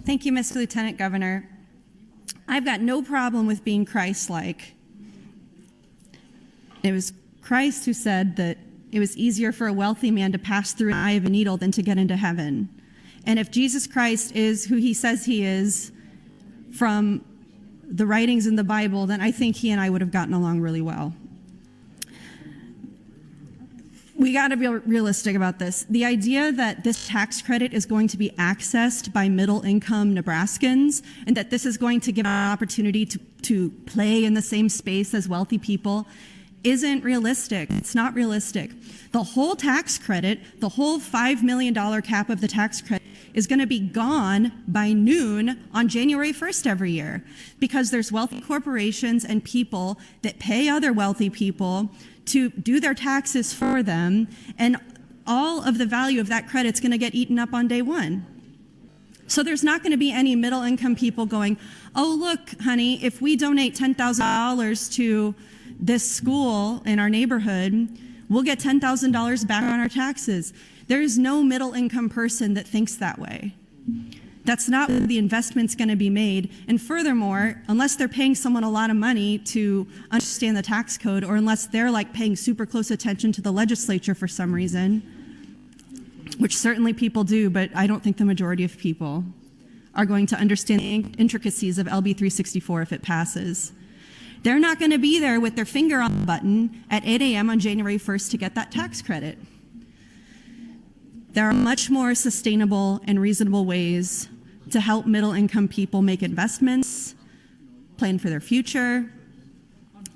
Thank you, Mr. Lieutenant Governor. I've got no problem with being Christ-like. It was Christ who said that it was easier for a wealthy man to pass through an eye of a needle than to get into heaven. And if Jesus Christ is who he says he is from the writings in the Bible, then I think he and I would have gotten along really well. We got to be realistic about this. The idea that this tax credit is going to be accessed by middle-income Nebraskans and that this is going to give an opportunity to play in the same space as wealthy people isn't realistic. It's not realistic. The whole tax credit, the whole $5 million cap of the tax credit is going to be gone by noon on January 1st every year because there's wealthy corporations and people that pay other wealthy people to do their taxes for them, and all of the value of that credit's going to get eaten up on day one. So there's not going to be any middle-income people going, oh, look, honey, if we donate $10,000 to this school in our neighborhood, we'll get $10,000 back on our taxes. There's no middle-income person that thinks that way. That's not where the investment's going to be made. And furthermore, unless they're paying someone a lot of money to understand the tax code, or unless they're like paying super close attention to the legislature for some reason, which certainly people do, but I don't think the majority of people are going to understand the intricacies of LB364 if it passes. They're not going to be there with their finger on the button at 8 a.m. on January 1st to get that tax credit. There are much more sustainable and reasonable ways to help middle-income people make investments, plan for their future,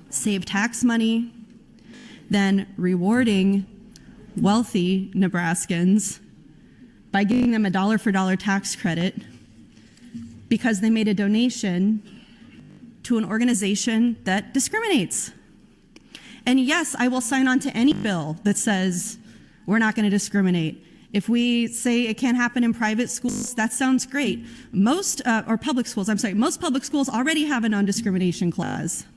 save tax money, than rewarding wealthy Nebraskans by giving them a dollar-for-dollar tax credit because they made a donation to an organization that discriminates. And yes, I will sign on to any bill that says we're not going to discriminate. If we say it can't happen in private schools, that sounds great. Most public schools already have a non-discrimination clause.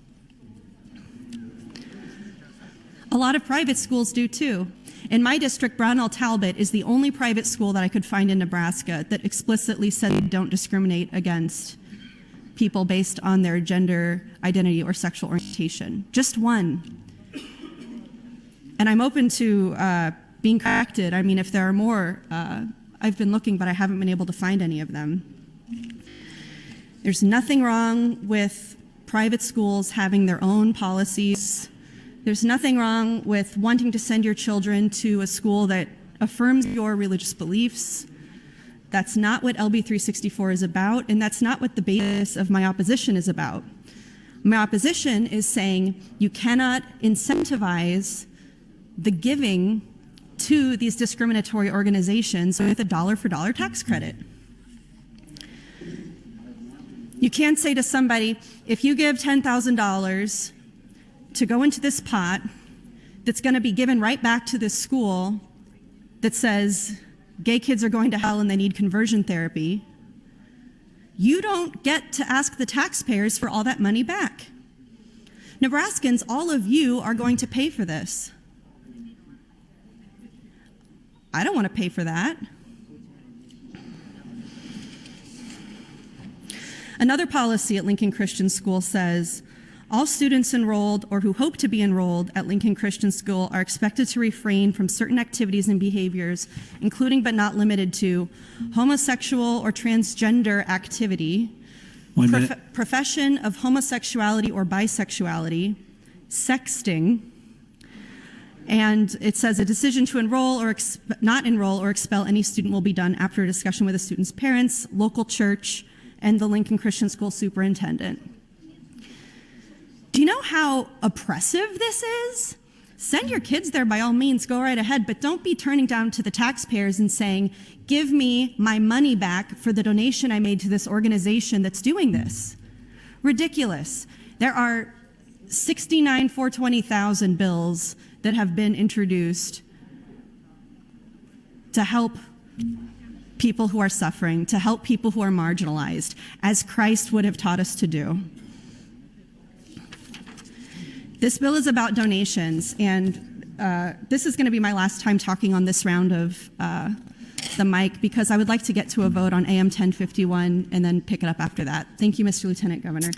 A lot of private schools do too. In my district, Brownell Talbot is the only private school that I could find in Nebraska that explicitly said they don't discriminate against people based on their gender identity or sexual orientation. Just one. And I'm open to being corrected. I mean, if there are more, I've been looking, but I haven't been able to find any of them. There's nothing wrong with private schools having their own policies. There's nothing wrong with wanting to send your children to a school that affirms your religious beliefs. That's not what LB364 is about, and that's not what the basis of my opposition is about. My opposition is saying you cannot incentivize the giving to these discriminatory organizations with a dollar-for-dollar tax credit. You can't say to somebody, if you give $10,000 to go into this pot that's going to be given right back to this school that says gay kids are going to hell and they need conversion therapy, you don't get to ask the taxpayers for all that money back. Nebraskans, all of you are going to pay for this. I don't want to pay for that. Another policy at Lincoln Christian School says, all students enrolled or who hope to be enrolled at Lincoln Christian School are expected to refrain from certain activities and behaviors, including but not limited to homosexual or transgender activity, profession of homosexuality or bisexuality, sexting, and it says a decision to enroll or not enroll or expel any student will be done after a discussion with the student's parents, local church, and the Lincoln Christian School superintendent. Do you know how oppressive this is? Send your kids there by all means, go right ahead, but don't be turning down to the taxpayers and saying, give me my money back for the donation I made to this organization that's doing this. Ridiculous. There are 69 420,000 bills that have been introduced to help people who are suffering, to help people who are marginalized, as Christ would have taught us to do. This bill is about donations, and this is going to be my last time talking on this round of the mic because I would like to get to a vote on AM 1051 and then pick it up after that. Thank you, Mr. Lieutenant Governor.